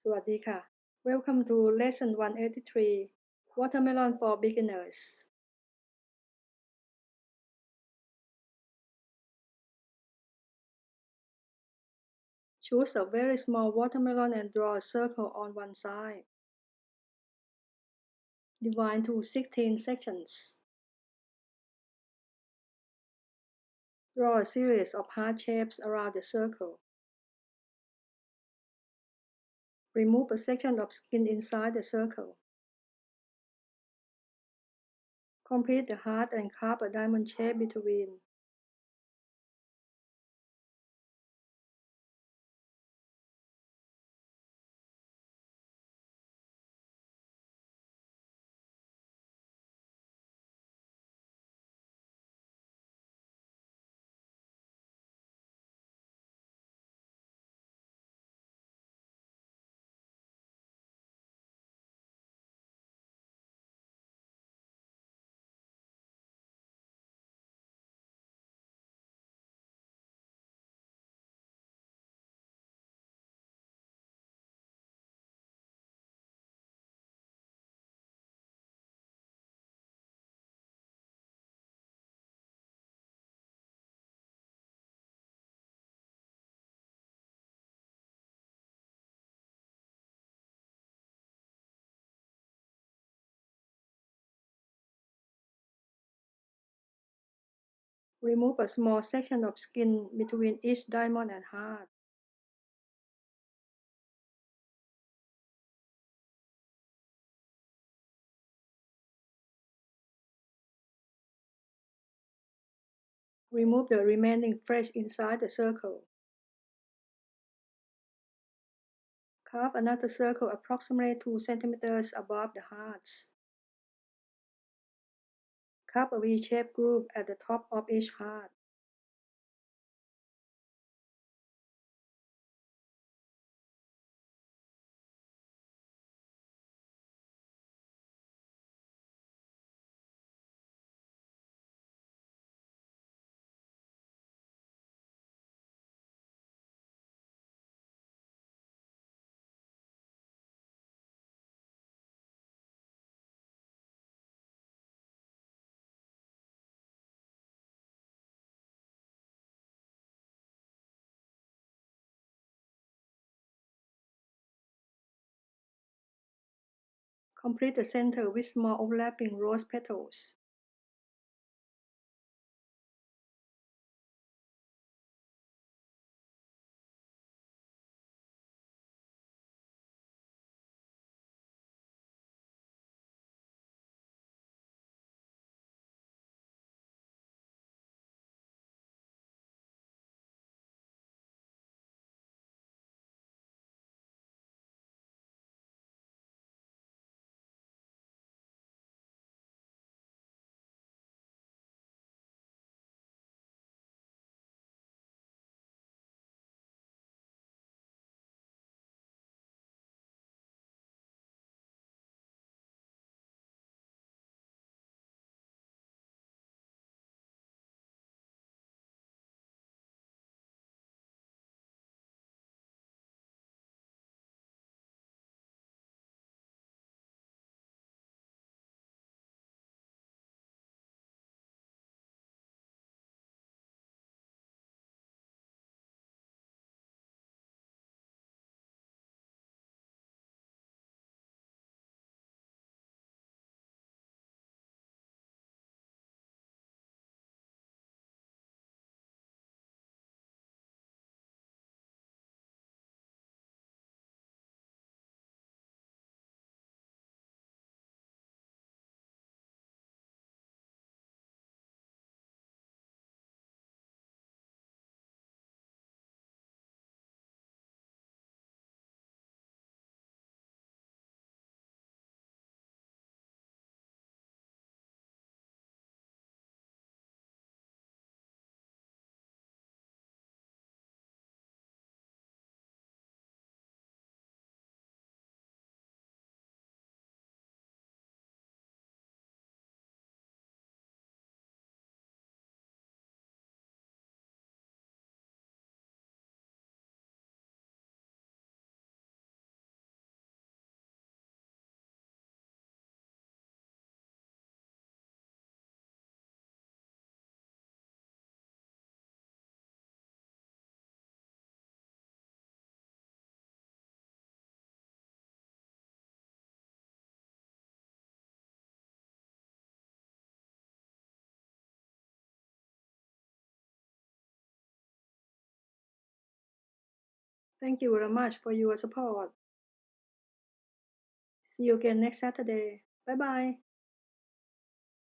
สวัสดีค่ะ Welcome to Lesson 183 Watermelon for Beginners. Choose a very small watermelon and draw a circle on one side. Divide into 16 sections. Draw a series of heart shapes around the circle. Remove a section of skin inside the circle. Complete the heart and carve a diamond shape between. Remove a small section of skin between each diamond and heart. Remove the remaining flesh inside the circle. Carve another circle approximately 2 cm above the hearts. Carve a V-shaped groove at the top of each heart. Complete the center with small overlapping rose petals. Thank you very much for your support. See you again next Saturday. Bye bye.